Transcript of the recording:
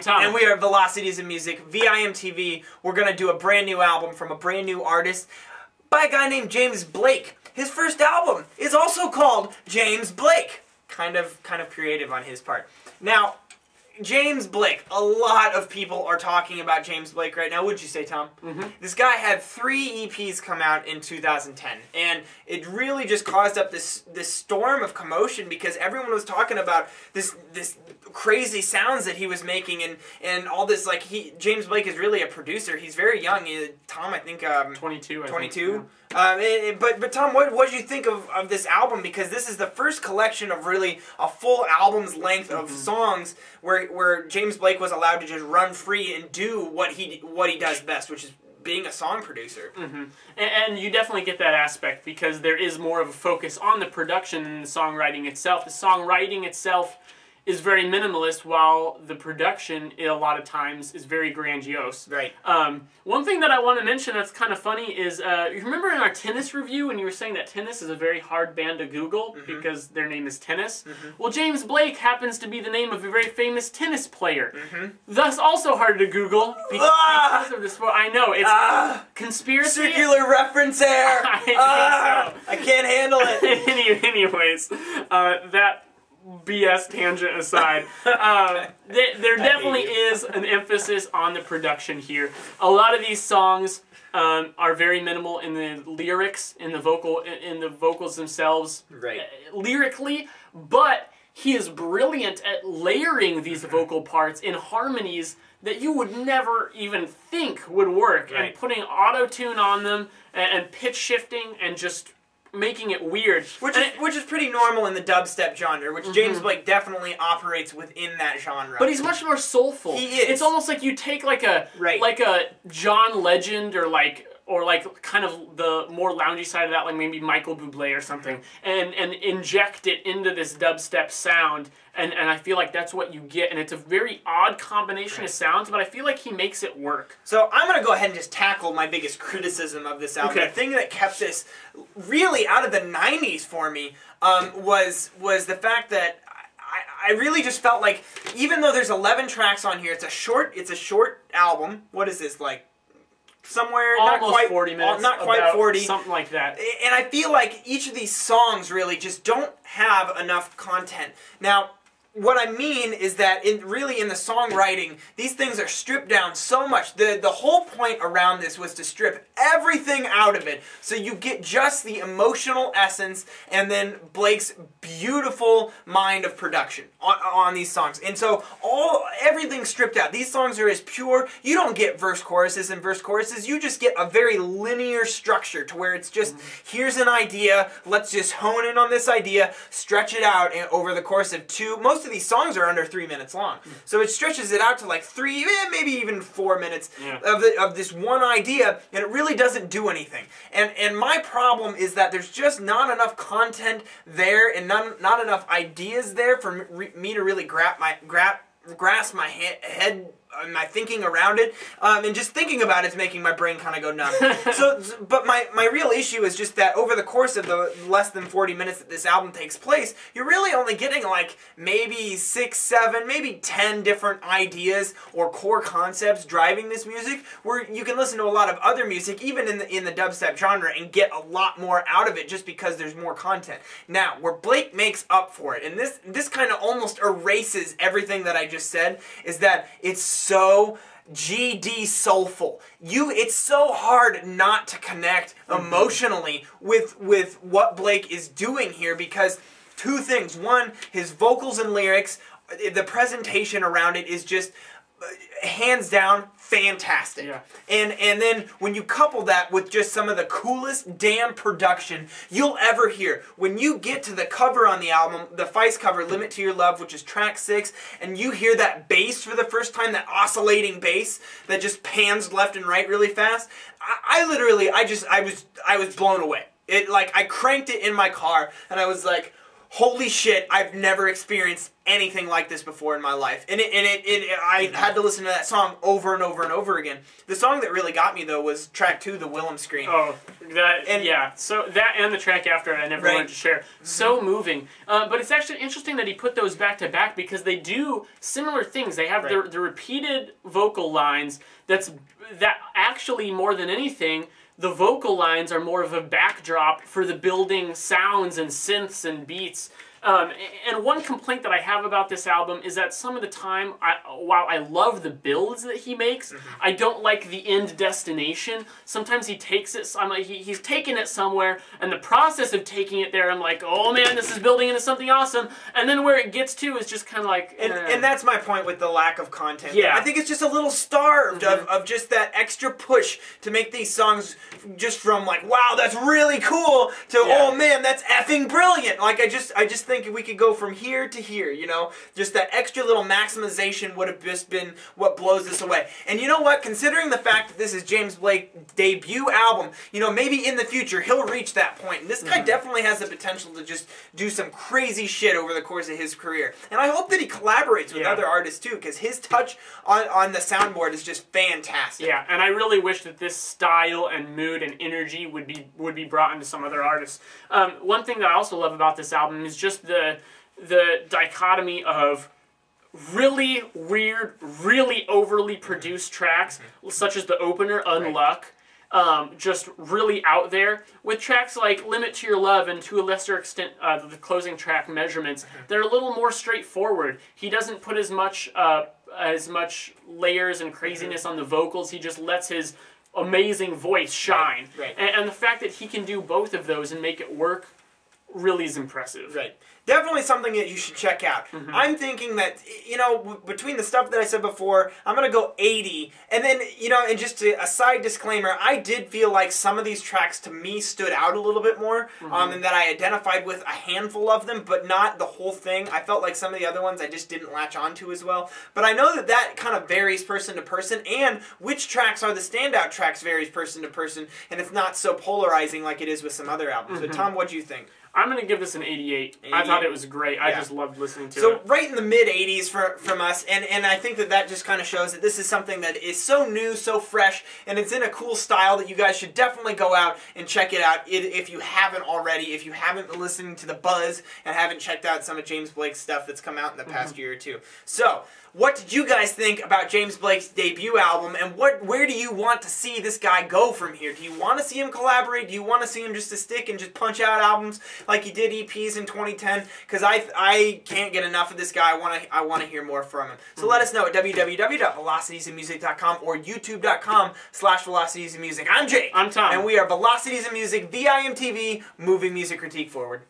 I'm Tom. And we are Velocities of Music, VIMTV. We're going to do a brand new album from a brand new artist by a guy named James Blake. His first album is also called James Blake. Kind of creative on his part. Now, James Blake. A lot of people are talking about James Blake right now. What'd you say, Tom? Mm-hmm. This guy had 3 EPs come out in 2010, and it really just caused up this storm of commotion because everyone was talking about this crazy sounds that he was making and all this. Like James Blake is really a producer. He's very young. Tom, I think 22. 22. But Tom, what did you think of this album? Because this is the first collection of really a full album's length of songs where James Blake was allowed to just run free and do what he does best, which is being a song producer. Mm-hmm. And you definitely get that aspect because there is more of a focus on the production than the songwriting itself. The songwriting itself is very minimalist, while the production, a lot of times, is very grandiose. Right. One thing that I want to mention that's kind of funny is, you remember in our tennis review when you were saying that tennis is a very hard band to Google because their name is Tennis? Well, James Blake happens to be the name of a very famous tennis player. Thus also hard to Google because of this. I know, it's conspiracy. Circular reference error. I think so. I can't handle it. Anyways, that BS tangent aside, there definitely is an emphasis on the production here. A lot of these songs are very minimal in the lyrics, in the vocals themselves, lyrically, but he is brilliant at layering these vocal parts in harmonies that you would never even think would work, and putting auto-tune on them and pitch shifting and just making it weird. Which is pretty normal in the dubstep genre, which James Blake definitely operates within that genre. But he's much more soulful. He is. It's almost like you take like a John Legend or kind of the more loungy side of that, like maybe Michael Bublé or something, and inject it into this dubstep sound, and I feel like that's what you get, and it's a very odd combination of sounds, but I feel like he makes it work. So I'm going to go ahead and just tackle my biggest criticism of this album. The thing that kept this really out of the 90s for me was the fact that I really just felt like, even though there's 11 tracks on here, it's a short album. What is this, like? Somewhere almost not quite 40 minutes, not quite 40, something like that. And I feel like each of these songs really just don't have enough content. Now, what I mean is that really in the songwriting, these things are stripped down so much. The whole point around this was to strip everything out of it, so you get just the emotional essence and then Blake's beautiful mind of production on these songs. And so everything's stripped out. These songs are as pure. You don't get verse choruses and verse choruses. You just get a very linear structure to where it's just, here's an idea, let's just hone in on this idea, stretch it out over the course of most of these songs are under 3 minutes long. So it stretches it out to like 3, maybe even 4 minutes of this one idea, and it really doesn't do anything. And my problem is that there's just not enough content there and not enough ideas there for me to really grasp my head, my thinking around it, and just thinking about it's making my brain kind of go numb. But my real issue is just that over the course of the less than 40 minutes that this album takes place, you're really only getting like maybe 6, 7, maybe 10 different ideas or core concepts driving this music, where you can listen to a lot of other music, even in the dubstep genre, and get a lot more out of it just because there's more content. Now, where Blake makes up for it, and this kind of almost erases everything that I just said, is that it's so GD soulful. It's so hard not to connect emotionally with what Blake is doing here, because two things. One, his vocals and lyrics, the presentation around it is just hands down fantastic. And then when you couple that with just some of the coolest damn production you'll ever hear, when you get to the cover on the album, the Feist cover, Limit to Your Love, which is track 6, and you hear that bass for the first time, that oscillating bass that just pans left and right really fast, I literally was blown away. I cranked it in my car and I was like, holy shit, I've never experienced anything like this before in my life. And I had to listen to that song over and over and over again. The song that really got me, though, was track 2, the Wilhelm Scream. Oh, yeah. So that and the track after it, I never wanted to share. So moving. But it's actually interesting that he put those back to back because they do similar things. They have the repeated vocal lines that actually, more than anything, the vocal lines are more of a backdrop for the building sounds and synths and beats. And one complaint that I have about this album is that some of the time, while I love the builds that he makes, I don't like the end destination. Sometimes he takes it, he's taking it somewhere, and the process of taking it there, I'm like, oh man, this is building into something awesome. And then where it gets to is just kind of like... And that's my point with the lack of content. Yeah. I think it's just a little starved of just that extra push to make these songs just from like, wow, that's really cool, to, oh man, that's effing brilliant. Like, I just think we could go from here to here, you know? Just that extra little maximization would have just been what blows this away. And you know what? Considering the fact that this is James Blake's debut album, you know, maybe in the future he'll reach that point. And this guy definitely has the potential to just do some crazy shit over the course of his career. And I hope that he collaborates with other artists too, because his touch on the soundboard is just fantastic. Yeah, and I really wish that this style and mood and energy would be brought into some other artists. One thing that I also love about this album is just the dichotomy of really weird, really overly produced tracks, such as the opener, Unluck, just really out there, with tracks like Limit to Your Love and to a lesser extent the closing track, Measurements. They're a little more straightforward. He doesn't put as much layers and craziness on the vocals. He just lets his amazing voice shine. And the fact that he can do both of those and make it work really is impressive. Definitely something that you should check out. I'm thinking that, you know, between the stuff that I said before, I'm going to go 80. And then, you know, and just a side disclaimer, I did feel like some of these tracks to me stood out a little bit more, and that I identified with a handful of them, but not the whole thing. I felt like some of the other ones I just didn't latch onto as well. But I know that that kind of varies person to person, and which tracks are the standout tracks varies person to person, and it's not so polarizing like it is with some other albums. But Tom, what do you think? I'm going to give this an 88. I thought it was great. I just loved listening to it. So right in the mid-80s from us, and I think that just kind of shows that this is something that is so new, so fresh, and it's in a cool style that you guys should definitely go out and check it out if you haven't already, if you haven't been listening to The Buzz and haven't checked out some of James Blake's stuff that's come out in the past year or two. So, what did you guys think about James Blake's debut album, and where do you want to see this guy go from here? Do you want to see him collaborate? Do you want to see him just to stick and just punch out albums like he did EPs in 2010? Because I can't get enough of this guy. I want to hear more from him. So let us know at www.velocitiesandmusic.com or youtube.com/velocitiesandmusic. I'm Jake. I'm Tom. And we are Velocities and Music, VIMTV, moving music critique forward.